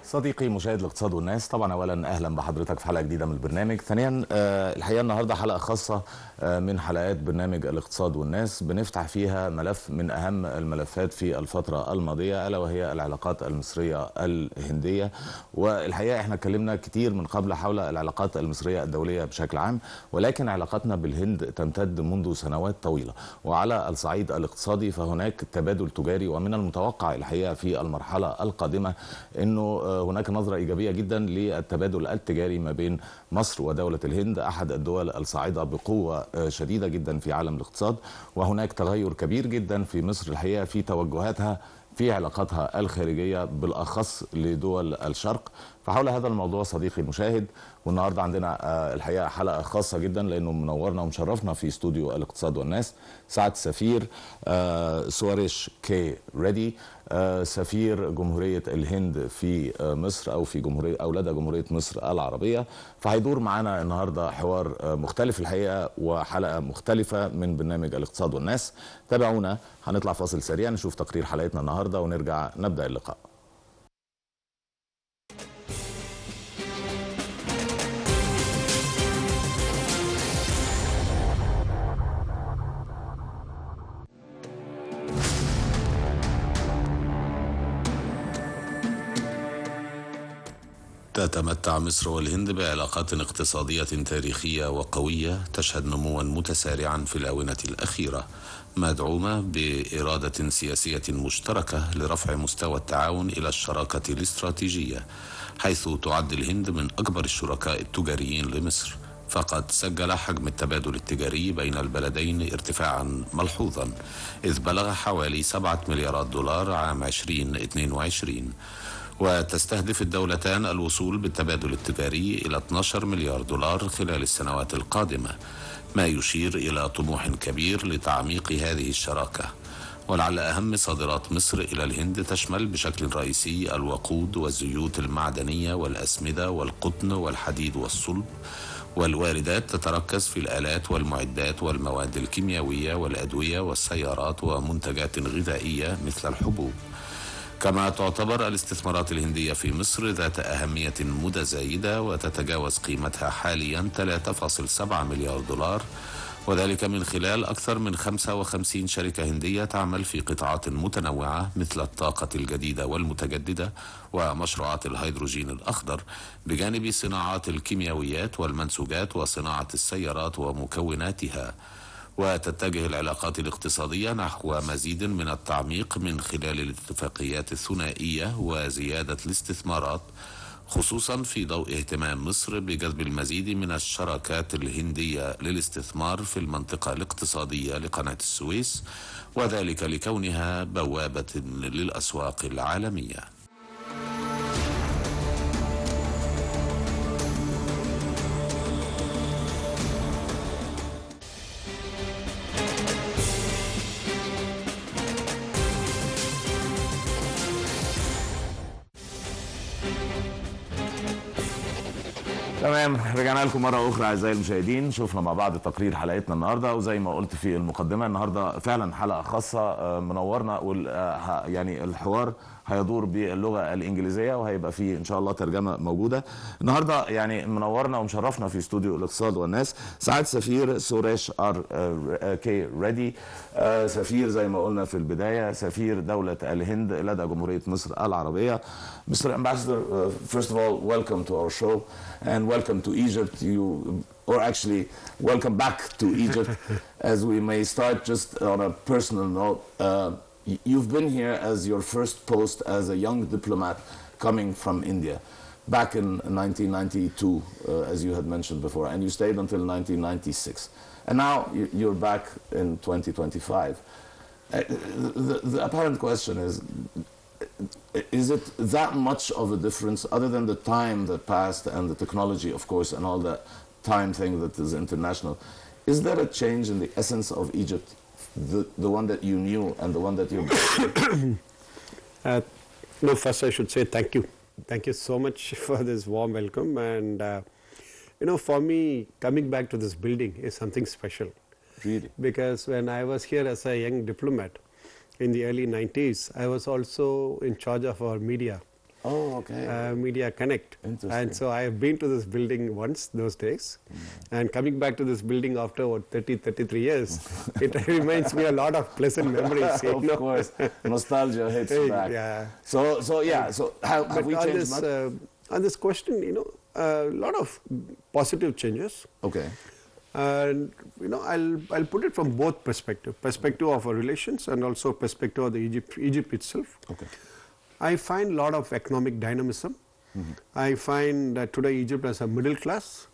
صديقي مشاهد الاقتصاد والناس، طبعا اولا اهلا بحضرتك في حلقه جديده من البرنامج. ثانيا الحقيقه النهارده حلقه خاصه من حلقات برنامج الاقتصاد والناس، بنفتح فيها ملف من اهم الملفات في الفتره الماضيه، الا وهي العلاقات المصريه الهنديه. والحقيقه احنا اتكلمنا كتير من قبل حول العلاقات المصريه الدوليه بشكل عام، ولكن علاقتنا بالهند تمتد منذ سنوات طويله. وعلى الصعيد الاقتصادي فهناك تبادل تجاري، ومن المتوقع الحقيقه في المرحله القادمه انه هناك نظرة إيجابية جدا للتبادل التجاري ما بين مصر ودولة الهند، أحد الدول الصاعدة بقوة شديدة جدا في عالم الاقتصاد. وهناك تغير كبير جدا في مصر الحقيقة في توجهاتها في علاقاتها الخارجية، بالأخص لدول الشرق. فحول هذا الموضوع صديقي المشاهد، والنهارده عندنا الحقيقه حلقه خاصه جدا، لانه منورنا ومشرفنا في استوديو الاقتصاد والناس سعادة السفير سوريش كي ريدي، سفير جمهوريه الهند في مصر، او في جمهوريه او لدى جمهوريه مصر العربيه. فهيدور معانا النهارده حوار مختلف الحقيقه، وحلقه مختلفه من برنامج الاقتصاد والناس. تابعونا، هنطلع فاصل سريع نشوف تقرير حلقتنا النهارده ونرجع نبدا اللقاء. تتمتع مصر والهند بعلاقات اقتصادية تاريخية وقوية تشهد نموا متسارعا في الآونة الأخيرة، مدعومة بإرادة سياسية مشتركة لرفع مستوى التعاون إلى الشراكة الاستراتيجية، حيث تعد الهند من أكبر الشركاء التجاريين لمصر. فقد سجل حجم التبادل التجاري بين البلدين ارتفاعا ملحوظا، إذ بلغ حوالي 7 مليارات دولار عام 2022. وتستهدف الدولتان الوصول بالتبادل التجاري إلى 12 مليار دولار خلال السنوات القادمة، ما يشير إلى طموح كبير لتعميق هذه الشراكة. ولعل أهم صادرات مصر إلى الهند تشمل بشكل رئيسي الوقود والزيوت المعدنية والأسمدة والقطن والحديد والصلب، والواردات تتركز في الآلات والمعدات والمواد الكيميائية والأدوية والسيارات ومنتجات غذائية مثل الحبوب. كما تعتبر الاستثمارات الهندية في مصر ذات أهمية متزايدة، وتتجاوز قيمتها حاليا 3.7 مليار دولار، وذلك من خلال أكثر من 55 شركة هندية تعمل في قطاعات متنوعة مثل الطاقة الجديدة والمتجددة ومشروعات الهيدروجين الأخضر، بجانب صناعات الكيميائيات والمنسوجات وصناعة السيارات ومكوناتها. وتتجه العلاقات الاقتصادية نحو مزيد من التعميق من خلال الاتفاقيات الثنائية وزيادة الاستثمارات، خصوصا في ضوء اهتمام مصر بجذب المزيد من الشراكات الهندية للاستثمار في المنطقة الاقتصادية لقناة السويس، وذلك لكونها بوابة للأسواق العالمية. تمام، رجعنا لكم مرة أخرى أعزائي المشاهدين. شوفنا مع بعض تقرير حلقتنا النهاردة، وزي ما قلت في المقدمة النهاردة فعلا حلقة خاصة منورنا، يعني الحوار هيدور باللغة الإنجليزية، وهيبقى فيه إن شاء الله ترجمة موجودة. النهاردة يعني منورنا ومشرفنا في استوديو الاقتصاد والناس سعادة السفير سوريش كي ريدي، سفير زي ما قلنا في البداية، سفير دولة الهند لدى جمهورية مصر العربية. Mr. Ambassador, first of all, welcome to our show and welcome to Egypt. Or actually, welcome back to Egypt. As we may start just on a personal note, you've been here as your first post as a young diplomat coming from India back in 1992, as you had mentioned before, and you stayed until 1996. And now you're back in 2025. The apparent question is it that much of a difference, other than the time that passed and the technology, of course, and all that time thing that is international? Is there a change in the essence of Egypt, the one that you knew and the one that you're No, first I should say thank you. Thank you so much for this warm welcome. And, for me, coming back to this building is something special. Really? Because when I was here as a young diplomat, in the early 90s, I was also in charge of our media. Oh, okay. Media Connect. Interesting. And so I have been to this building once those days. And coming back to this building after what, 33 years, it reminds me a lot of pleasant memories. Of course, nostalgia hits back. Yeah. So have we changed much? On this question, a lot of positive changes. Okay. And I'll put it from both perspective of our relations and also perspective of the Egypt itself. Okay. I find a lot of economic dynamism. I find that today Egypt has a middle class,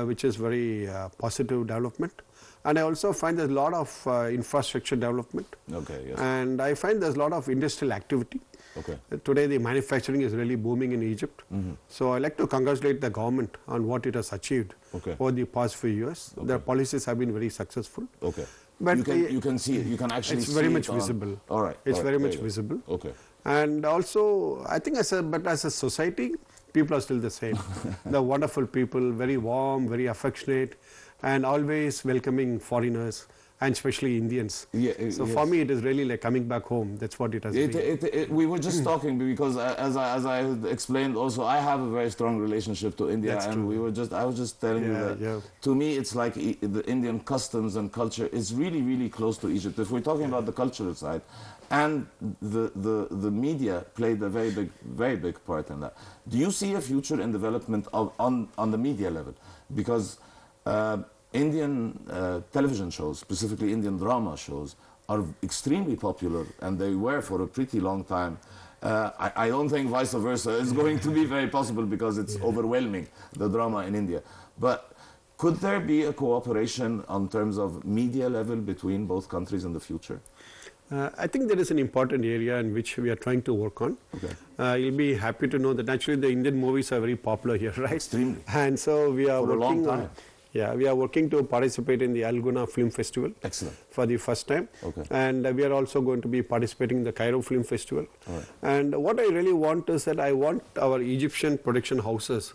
which is very positive development. And I also find there's a lot of infrastructure development. Okay, yes. And I find there's a lot of industrial activity. Okay. Today the manufacturing is really booming in Egypt. So I like to congratulate the government on what it has achieved over the past few years. Okay. Their policies have been very successful. Okay. But you can see it. You can actually see it. It's very much visible. All right. It's very much visible. Okay. And also, I think as a society, people are still the same. They're wonderful people, very warm, very affectionate, and always welcoming foreigners, and especially Indians. So for me, it is really like coming back home. That's what it has been. We were just talking because as I explained also, I have a very strong relationship to India. That's and true. I was just telling you that to me, it's like the Indian customs and culture is really, really close to Egypt. If we're talking about the cultural side, and the media played a very big part in that. Do you see a future in development on the media level? Because Indian television shows, specifically Indian drama shows, are extremely popular, and they were for a pretty long time. I don't think vice versa is going to be very possible because it's overwhelming, the drama in India. But could there be a cooperation on terms of media level between both countries in the future? I think there is an important area in which we are trying to work on. Okay. You'll be happy to know that actually the Indian movies are very popular here, right? Extremely. And so we are for working a long time. We are working to participate in the Al Film Festival. Excellent. For the first time. Okay. And we are also going to be participating in the Cairo Film Festival. Right. And what I really want is that I want our Egyptian production houses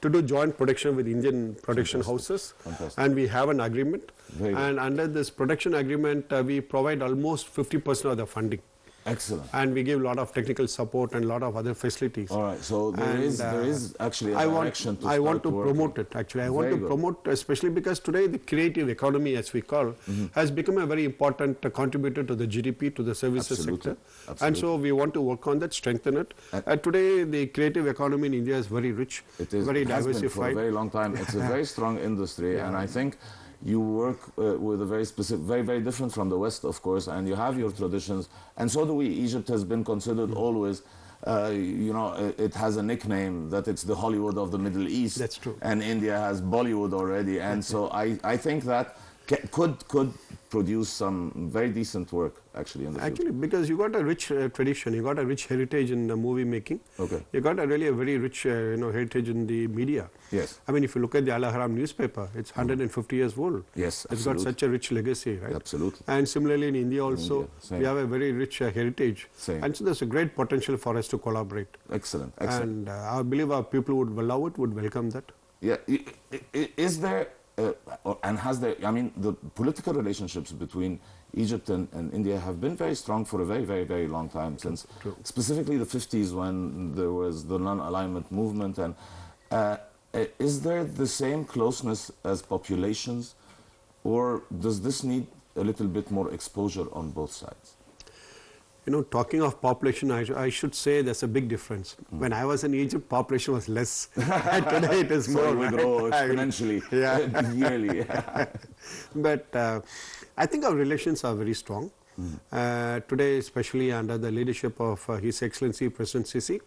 to do joint production with Indian production houses. Fantastic. And we have an agreement. Very and under this production agreement, we provide almost 50% of the funding. Excellent. And we give a lot of technical support and a lot of other facilities. All right. So there is actually a direction to I want to start promote it, actually. I want to promote, especially because today the creative economy, as we call, has become a very important contributor to the GDP, to the services sector. Absolutely. And so we want to work on that, strengthen it. Today the creative economy in India is very rich, very diversified. It has been for a very long time. It's a very strong industry, and I think you work with a very specific, very different from the West, of course, and you have your traditions, and so do we. Egypt has been considered always, it has a nickname that it's the Hollywood of the Middle East. That's true. And India has Bollywood already, and so I think that could produce some very decent work actually in the future. Actually, because you got a rich tradition, you got a rich heritage in the movie making. Okay. You got a very rich heritage in the media. Yes. I mean, if you look at the Al Ahram newspaper, it's 150 years old. Yes, it's got such a rich legacy, right? Absolutely. And similarly in India also, we have a very rich heritage. Same. And so there's a great potential for us to collaborate. Excellent. And I believe our people would love it, would welcome that. Yeah. Is there and has there, I mean, the political relationships between Egypt and India have been very strong for a very long time, since specifically the 50s when there was the non-alignment movement. And is there the same closeness as populations, or does this need a little bit more exposure on both sides? Talking of population, I should say there's a big difference. When I was in Egypt, population was less. And today it is more. So we grow exponentially yearly. But I think our relations are very strong. Today, especially under the leadership of His Excellency President Sisi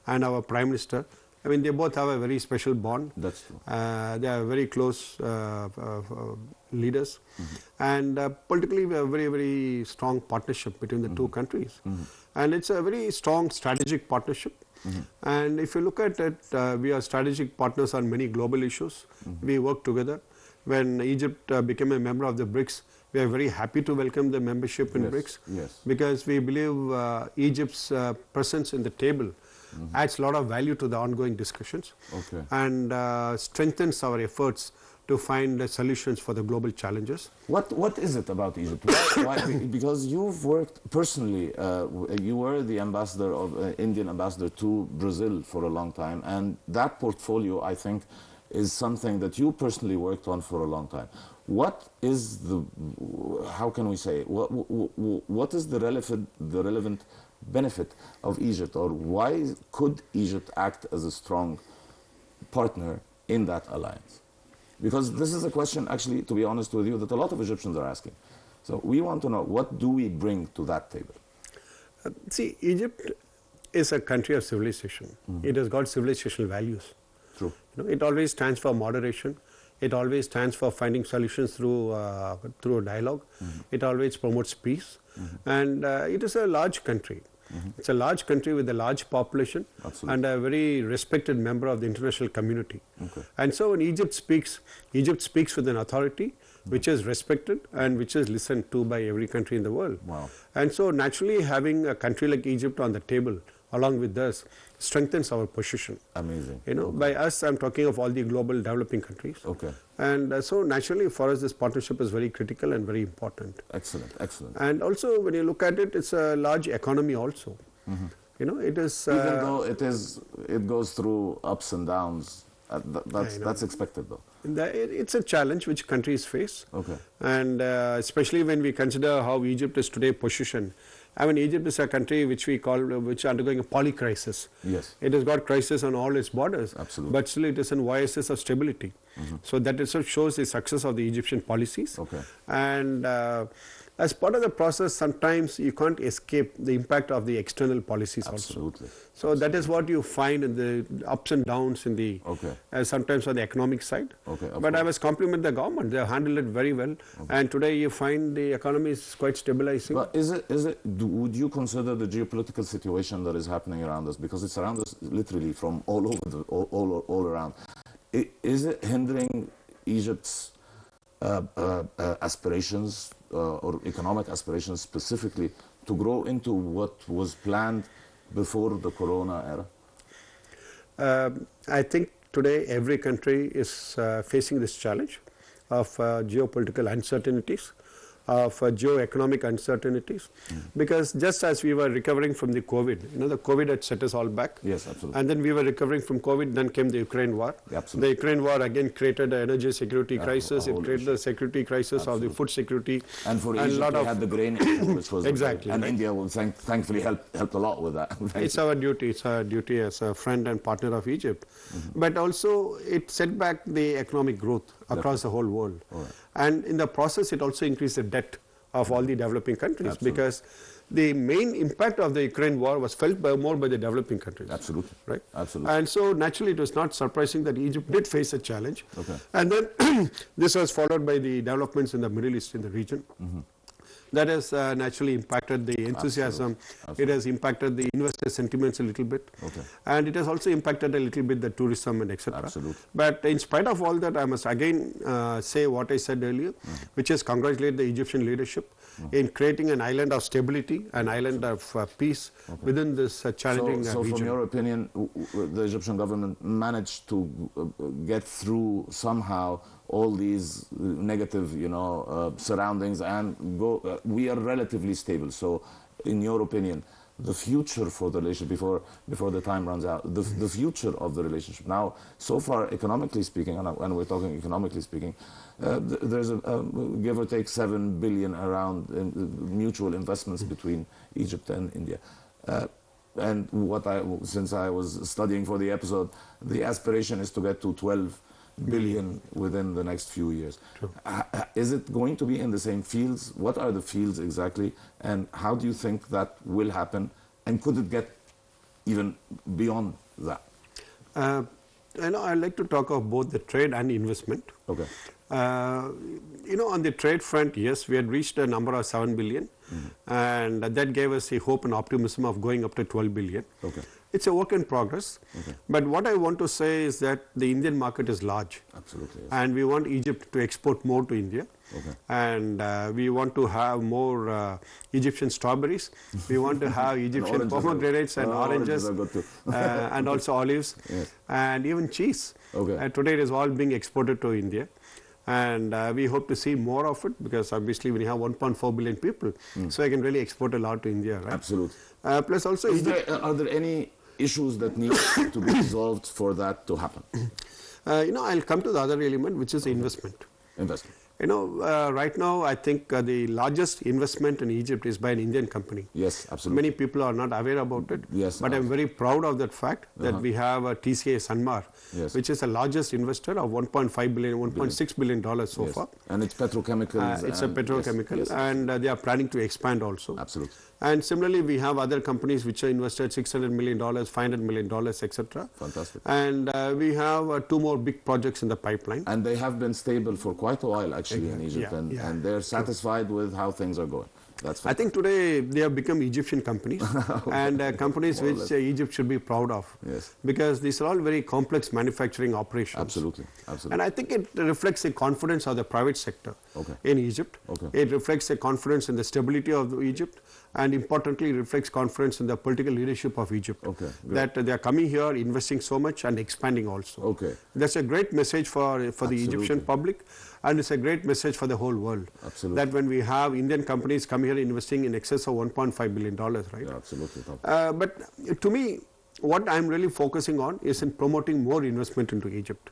and our Prime Minister, I mean, they both have a very special bond. That's true. They are very close leaders. And politically, we have a very strong partnership between the two countries. And it's a very strong strategic partnership. And if you look at it, we are strategic partners on many global issues. We work together. When Egypt became a member of the BRICS, we are very happy to welcome the membership in BRICS. Because we believe Egypt's presence in the table adds a lot of value to the ongoing discussions and strengthens our efforts to find solutions for the global challenges. What is it about Egypt? Why, because you've worked personally, you were the ambassador of Indian ambassador to Brazil for a long time, and that portfolio, I think, is something that you personally worked on for a long time. What is the, how can we say, what is the relevant benefit of Egypt, or why could Egypt act as a strong partner in that alliance? Because this is a question, actually, to be honest with you, that a lot of Egyptians are asking. So we want to know, what do we bring to that table? See, Egypt is a country of civilization. It has got civilizational values. True. You know, it always stands for moderation. It always stands for finding solutions through through dialogue. It always promotes peace. And it is a large country. It's a large country with a large population. Absolutely. And a very respected member of the international community. Okay. And so when Egypt speaks with an authority which is respected and which is listened to by every country in the world. Wow. And so naturally having a country like Egypt on the table along with us strengthens our position. Amazing. You know, Okay. by us, I'm talking of all the global developing countries. Okay. And so naturally for us, this partnership is very critical and very important. Excellent, excellent. And also when you look at it, it's a large economy also. You know, it is... Even though it goes through ups and downs, that's expected though. It's a challenge which countries face. Okay. And especially when we consider how Egypt is today positioned. I mean, Egypt is a country which we call, which is undergoing a polycrisis. Yes. It has got crisis on all its borders. Absolutely. But still it is in oasis of stability. So that itself shows the success of the Egyptian policies. Okay. And as part of the process, sometimes you can't escape the impact of the external policies Absolutely. also. So that is what you find in the ups and downs in the, sometimes on the economic side. Okay, but I must compliment the government. They have handled it very well. And today you find the economy is quite stabilizing. But would you consider the geopolitical situation that is happening around us, because it's around us literally from all over, all around, is it hindering Egypt's aspirations or economic aspirations specifically to grow into what was planned before the Corona era? I think today every country is facing this challenge of geopolitical uncertainties, of geo-economic uncertainties, because just as we were recovering from the COVID, you know, the COVID had set us all back. Yes, absolutely. And then we were recovering from COVID, then came the Ukraine war. Absolutely. The Ukraine war again created an energy security crisis, it created the security crisis of the food security. And for Egypt, we had the grain issue, which was... Exactly. And India will thankfully helped a lot with that. It's our duty as a friend and partner of Egypt. But also it set back the economic growth across the whole world. And in the process, it also increased the debt of all the developing countries, because the main impact of the Ukraine war was felt more by the developing countries. Absolutely. Right? Absolutely. And so naturally it was not surprising that Egypt did face a challenge. Okay. And then this was followed by the developments in the Middle East, in the region. That has naturally impacted the enthusiasm. Absolutely. It has impacted the investor sentiments a little bit. Okay. And it has also impacted a little bit the tourism and etc. Absolutely. But in spite of all that, I must again say what I said earlier, which is congratulate the Egyptian leadership in creating an island of stability, an island of peace within this challenging region. So from your opinion, the Egyptian government managed to get through somehow all these negative, surroundings and go. We are relatively stable. So, in your opinion, the future for the relationship before the time runs out, the future of the relationship now, so far, economically speaking, and we're talking economically speaking, there's a give or take 7 billion around mutual investments between Egypt and India. And since I was studying for the episode, the aspiration is to get to 12 billion within the next few years. True. Is it going to be in the same fields? What are the fields exactly? And how do you think that will happen? And could it get even beyond that? I'd like to talk of both the trade and investment. Okay. On the trade front, yes, we had reached a number of 7 billion. And that gave us a hope and optimism of going up to 12 billion. Okay. It's a work in progress. Okay. But what I want to say is that the Indian market is large. Absolutely. Yes. And we want Egypt to export more to India. Okay. And we want to have more Egyptian strawberries. We want to have Egyptian pomegranates and oranges are good too. and also olives. Yes. And even cheese. Okay. Today it is all being exported to India. And we hope to see more of it, because obviously when you have 1.4 billion people, so I can really export a lot to India, right? Absolutely. Plus also, are there any issues that need to be resolved for that to happen? I'll come to the other element, which is investment. Investment. Right now, I think the largest investment in Egypt is by an Indian company. Yes, absolutely. Many people are not aware about it. Yes, but I'm very proud of that fact that we have a TCA Sanmar, which is the largest investor of 1.5 billion, 1.6 billion dollars so far. And it's petrochemicals. It's a petrochemical, and they are planning to expand also. Absolutely. And similarly, we have other companies which are invested $600 million, $500 million, etc. Fantastic. And we have 2 more big projects in the pipeline. And they have been stable for quite a while, actually, in Egypt. Yeah, and they're satisfied with how things are going. That's I think today they have become Egyptian companies and companies which Egypt should be proud of. Yes. Because these are all very complex manufacturing operations. Absolutely. Absolutely. And I think it reflects the confidence of the private sector in Egypt. It reflects the confidence in the stability of Egypt, and importantly reflects confidence in the political leadership of Egypt. That they are coming here, investing so much and expanding also. That's a great message for the Egyptian public, and it's a great message for the whole world. Absolutely. That when we have Indian companies come here investing in excess of $1.5 billion, right? Yeah, absolutely. But to me, what I'm really focusing on is in promoting more investment into Egypt.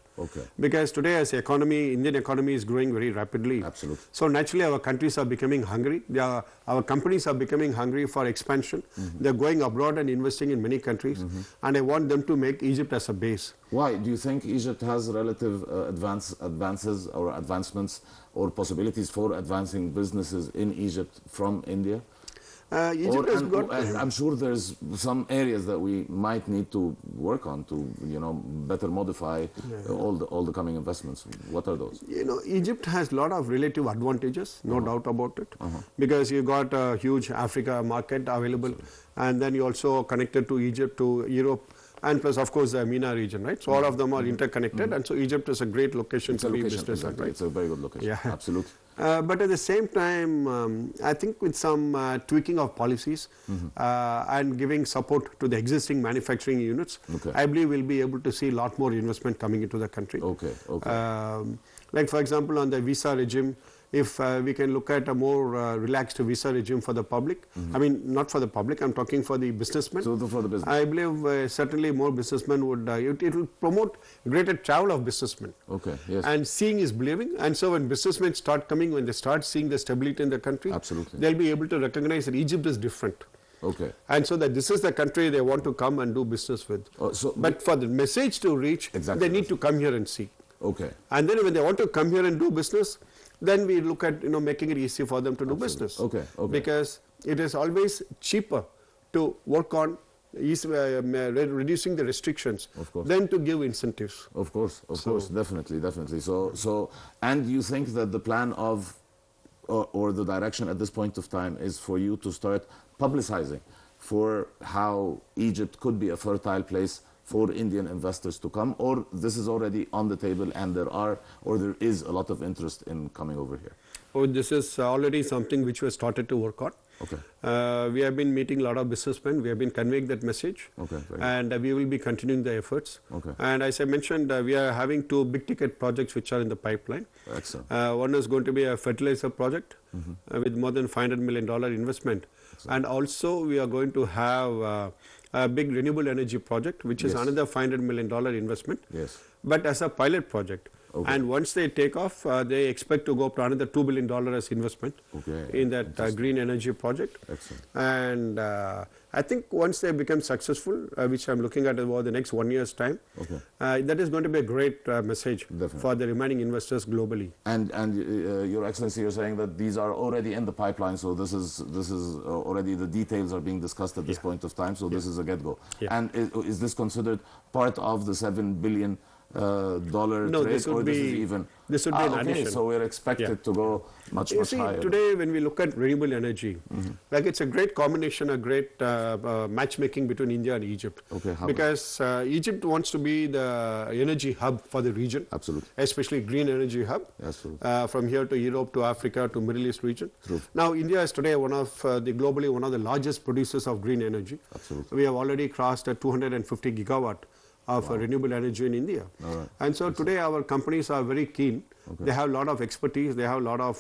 Because today as the economy, Indian economy is growing very rapidly. Absolutely. So naturally our countries are becoming hungry. Our companies are becoming hungry for expansion. They're going abroad and investing in many countries. And I want them to make Egypt as a base. Why? Do you think Egypt has relative advances or advancements or possibilities for advancing businesses in Egypt from India? Egypt has got... I'm sure there's some areas that we might need to work on to, better modify all the coming investments. What are those? Egypt has a lot of relative advantages, no doubt about it, because you got a huge Africa market available, and then you also connected to Egypt, to Europe, and plus of course the MENA region, right? So all of them are interconnected, and so Egypt is a great location to be business. Exactly. It's a very good location. Yeah. Absolutely. But at the same time, I think with some tweaking of policies and giving support to the existing manufacturing units, I believe we'll be able to see a lot more investment coming into the country. Like for example, on the visa regime, if we can look at a more relaxed visa regime for the public, I mean not for the public, I'm talking for the businessmen. So for the business. I believe certainly more businessmen would, it will promote greater travel of businessmen. And seeing is believing, and so when businessmen start coming, when they start seeing the stability in the country, they'll be able to recognize that Egypt is different. And so that this is the country they want to come and do business with. But for the message to reach, they need to come here and see. And then when they want to come here and do business, then we look at making it easy for them to do business. Because it is always cheaper to work on reducing the restrictions than to give incentives. Of course, definitely. So, and you think that the plan of or the direction at this point of time is for you to start publicizing for how Egypt could be a fertile place for Indian investors to come, or this is already on the table and there is a lot of interest in coming over here? This is already something which we have started to work on. We have been meeting a lot of businessmen. We have been conveying that message, and we will be continuing the efforts. And as I mentioned, we are having 2 big ticket projects which are in the pipeline. One is going to be a fertilizer project with more than $500 million investment. And also we are going to have a big renewable energy project, which is another $500 million investment, but as a pilot project. And once they take off, they expect to go up to another $2 billion as investment in that green energy project. And I think once they become successful, which I'm looking at over the next 1 year's time, that is going to be a great message for the remaining investors globally. And Your Excellency, you're saying that these are already in the pipeline, so this is already the details are being discussed at this point of time, so this is a get-go. And is this considered part of the $7 billion no, trade, or this would be an addition. So we're expected to go much higher. Today when we look at renewable energy, like it's a great combination, a great matchmaking between India and Egypt. Because Egypt wants to be the energy hub for the region, especially green energy hub, from here to Europe to Africa to Middle East region. Now India is today globally one of the largest producers of green energy. We have already crossed 250 gigawatt of renewable energy in India. And so today our companies are very keen They have a lot of expertise, they have a lot of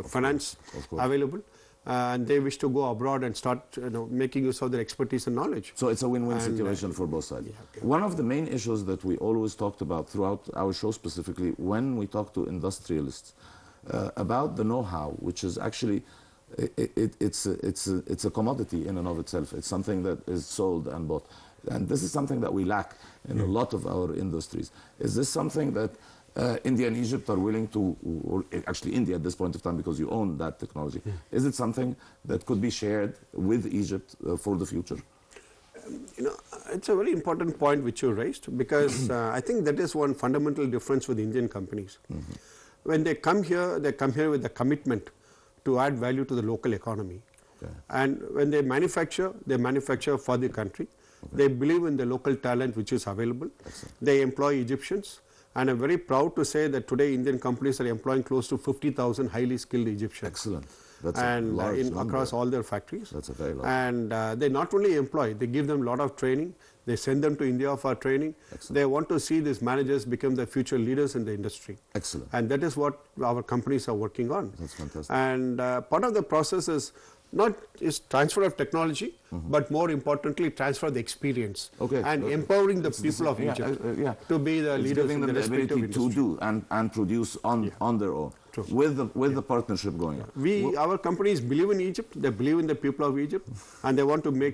finance available, and they wish to go abroad and start making use of their expertise and knowledge. So it's a win-win situation for both sides. One of the main issues that we always talked about throughout our show, specifically when we talk to industrialists about the know-how, which is actually it's a commodity in and of itself. It's something that is sold and bought, and this is something that we lack in a lot of our industries. Is this something that India and Egypt are willing to, or actually India at this point of time, because you own that technology, is it something that could be shared with Egypt for the future? It's a very important point which you raised, because I think that is one fundamental difference with Indian companies. When they come here with the commitment to add value to the local economy. And when they manufacture for the country. They believe in the local talent which is available. They employ Egyptians. And I'm very proud to say that today Indian companies are employing close to 50,000 highly skilled Egyptians. Excellent. That's a large number. Across all their factories. That's a very large. And they not only employ, they give them a lot of training. They send them to India for training. Excellent. They want to see these managers become the future leaders in the industry. Excellent. And that is what our companies are working on. That's fantastic. And part of the process is not transfer of technology, but more importantly, transfer of the experience. And empowering the people of Egypt to be the leaders in the respective ability industry. to do and produce on their own. True. With the partnership going on. Our companies believe in Egypt, they believe in the people of Egypt, and they want to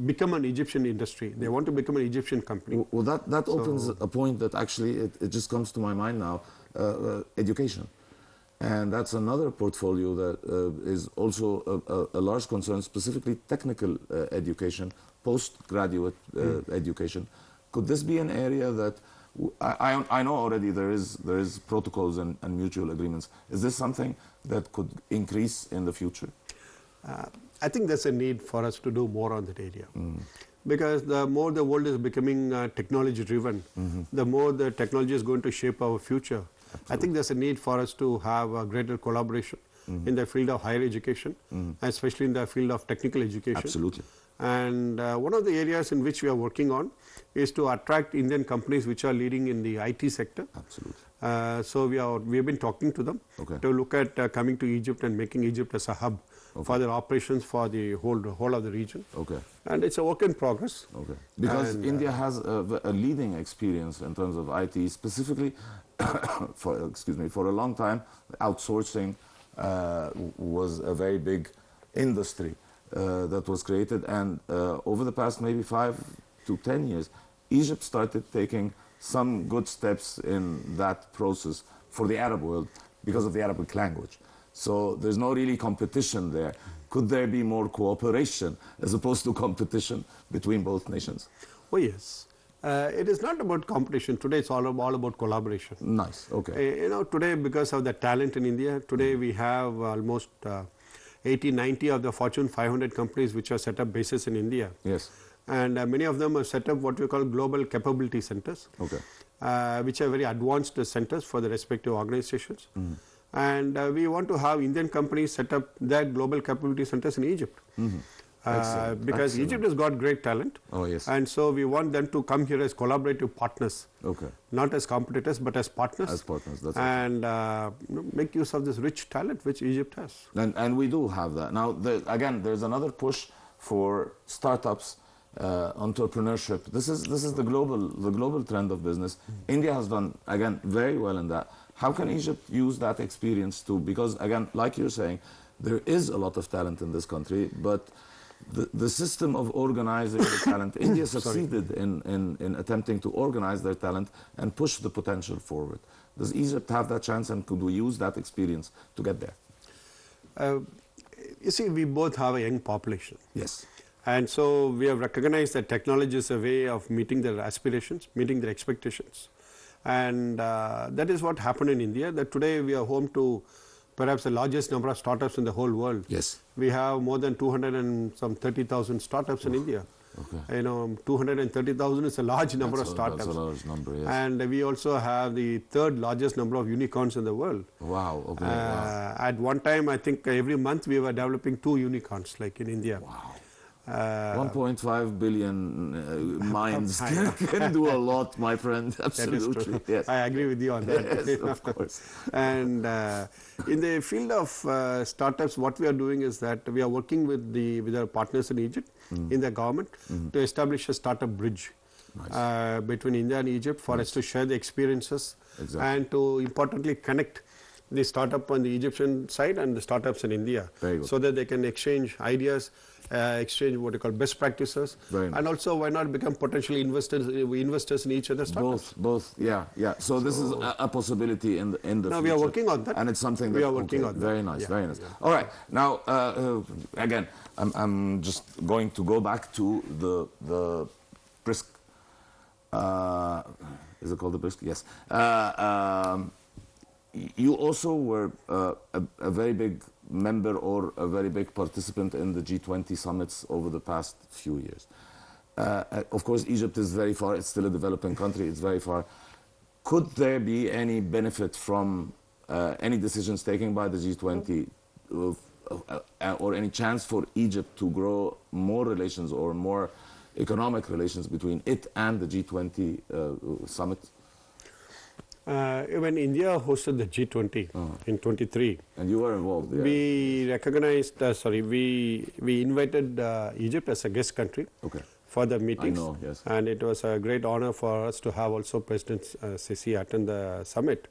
become an Egyptian industry. They want to become an Egyptian company. Well, that opens a point that actually it just comes to my mind now, education. And that's another portfolio that is also a large concern, specifically technical education, postgraduate education. Could this be an area that I know already there is protocols and mutual agreements. Is this something that could increase in the future? I think there's a need for us to do more on that area. Because the more the world is becoming technology driven, the more the technology is going to shape our future. Absolutely. I think there's a need for us to have a greater collaboration in the field of higher education, especially in the field of technical education. Absolutely. And one of the areas in which we are working on is to attract Indian companies which are leading in the IT sector. Absolutely. So we have been talking to them to look at coming to Egypt and making Egypt as a hub for their operations for the whole of the region. And it's a work in progress. Because India has a leading experience in terms of IT, specifically for a long time, outsourcing was a very big industry that was created, and over the past maybe 5 to 10 years, Egypt started taking some good steps in that process for the Arab world because of the Arabic language. So there's no really competition there. Could there be more cooperation as opposed to competition between both nations? Oh yes. It is not about competition. Today it's all about collaboration. Nice. Today because of the talent in India, today we have almost 80-90 of the Fortune 500 companies which are set up bases in India. Yes. And many of them have set up what we call global capability centers, which are very advanced centers for the respective organizations. And we want to have Indian companies set up their global capability centers in Egypt. Because Egypt has got great talent. And so we want them to come here as collaborative partners. Not as competitors, but as partners. As partners, that's and make use of this rich talent which Egypt has. And we do have that. Now, again, there's another push for startups, entrepreneurship. This is the global trend of business. India has done, again, very well in that. How can Egypt use that experience too? Because, again, like you're saying, there is a lot of talent in this country, but the system of organizing the talent, India succeeded in attempting to organize their talent and push the potential forward. Does Egypt have that chance, and could we use that experience to get there? You see, we both have a young population. Yes. And so we have recognized that technology is a way of meeting their aspirations, meeting their expectations. And that is what happened in India, that today we are home to perhaps the largest number of startups in the whole world. Yes. We have more than 230,000 startups in India. 230,000 is a large number of startups. That's a large number, yes. And we also have the third largest number of unicorns in the world. Wow. At one time, I think every month we were developing 2 unicorns, like in India. 1.5 billion minds can do a lot, my friend. Absolutely. Yes. I agree with you on that. Yes, of course. And in the field of startups, what we are doing is that we are working with our partners in Egypt, in the government, to establish a startup bridge. Nice. Between India and Egypt for us to share the experiences and to importantly connect the startup on the Egyptian side and the startups in India, so that they can exchange ideas, exchange what you call best practices, and also why not become potentially investors in each other's startups. Both, yeah. So this is a possibility in the future. No, we are working on that, and it's something that we are working on. Very nice, very nice. Yeah. All right, now again, I'm just going to go back to the brisk. Is it called the brisk? Yes. You also were a very big member or a very big participant in the G20 summits over the past few years. Of course, Egypt is very far. It's still a developing country. It's very far. Could there be any benefit from any decisions taken by the G20 or any chance for Egypt to grow more relations or more economic relations between it and the G20 summit? When India hosted the G20 in 23, and you were involved, yeah. We recognized, we invited Egypt as a guest country for the meetings. I know, yes. And it was a great honor for us to have also President Sisi attend the summit.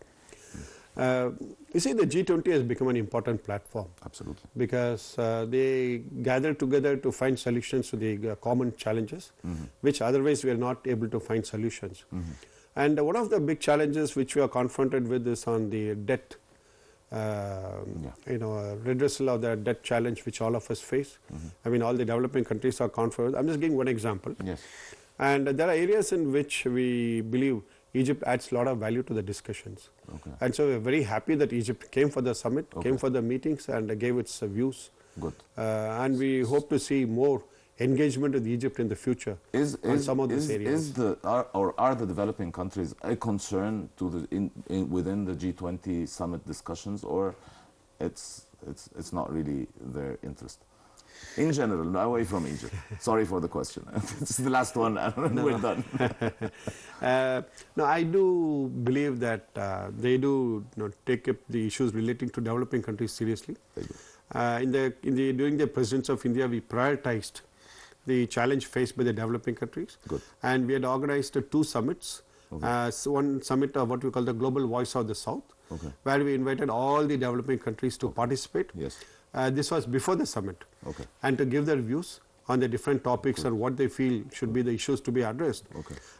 You see, the G20 has become an important platform. Absolutely. Because they gather together to find solutions to the common challenges, which otherwise we are not able to find solutions. And one of the big challenges which we are confronted with is on the debt, redressal of the debt challenge which all of us face. I mean, all the developing countries are confronted. I'm just giving one example. Yes. And there are areas in which we believe Egypt adds a lot of value to the discussions. And so we're very happy that Egypt came for the summit, came for the meetings and gave its views. Good. And we hope to see more engagement with Egypt in the future on some of these areas. Are the developing countries a concern to within the G20 summit discussions, or it's not really their interest? In general, away from Egypt. Sorry for the question. It's the last one and we're done. No, I do believe that they do take up the issues relating to developing countries seriously. During the presidency of India, we prioritized the challenge faced by the developing countries. Good. And we had organized 2 summits. One summit of what we call the Global Voice of the South, where we invited all the developing countries to participate. Yes. This was before the summit. And to give their views on the different topics and what they feel should be the issues to be addressed.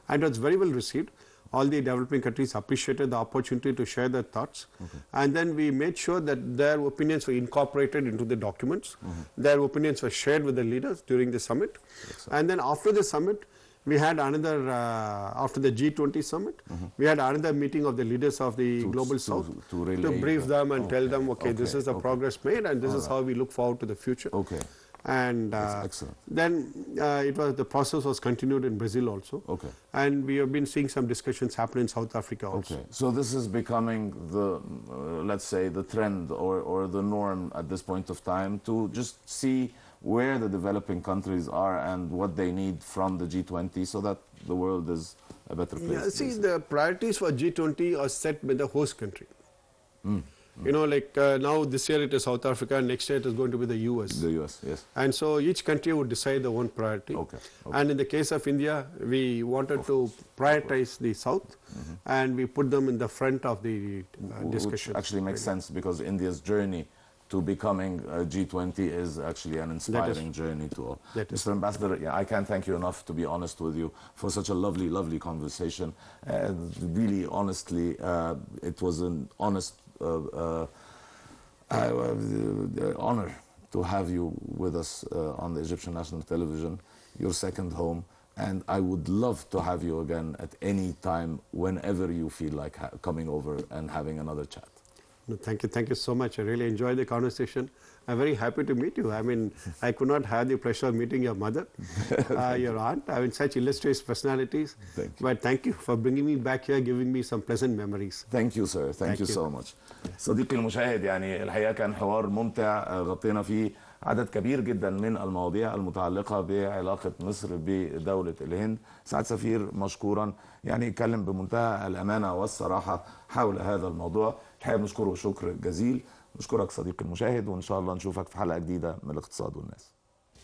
And it was very well received. All the developing countries appreciated the opportunity to share their thoughts. And then we made sure that their opinions were incorporated into the documents. Their opinions were shared with the leaders during the summit. And then after the summit, we had another, after the G20 summit, we had another meeting of the leaders of the Global South to brief them and tell them, this is the progress made and this is how we look forward to the future. And then the process was continued in Brazil also. And we have been seeing some discussions happen in South Africa also. So this is becoming the, let's say, the trend or the norm at this point of time, to just see where the developing countries are and what they need from the G20 so that the world is a better place. Yeah, see, the priorities for G20 are set by the host country. You know, like now this year it is South Africa, and next year it is going to be the US. The US, yes. And so each country would decide their own priority. And in the case of India, we wanted to prioritize the South, and we put them in the front of the discussion. Which actually makes sense, because India's journey to becoming a G20 is actually an inspiring journey to all. Mr. Ambassador, I can't thank you enough, to be honest with you, for such a lovely, lovely conversation. Really, honestly, it was an honest honor to have you with us on the Egyptian National Television, your second home, and I would love to have you again at any time, whenever you feel like coming over and having another chat. No, thank you so much. I really enjoyed the conversation. I'm very happy to meet you. I mean, I could not have the pleasure of meeting your mother, your aunt. I mean, such illustrious personalities. But thank you for bringing me back here, giving me some pleasant memories. Thank you, sir. Thank you so much. صديقي المشاهد، يعني الحقيقة كان حوار ممتع غطينا فيه عدد كبير جدا من المواضيع المتعلقة بعلاقة مصر بدولة الهند. سعادة السفير مشكورا، يعني اتكلم بمنتهى الأمانة والصراحة حول هذا الموضوع. الحقيقة بنشكره شكر جزيل. نشكرك صديقي المشاهد، وإن شاء الله نشوفك في حلقة جديدة من الاقتصاد والناس.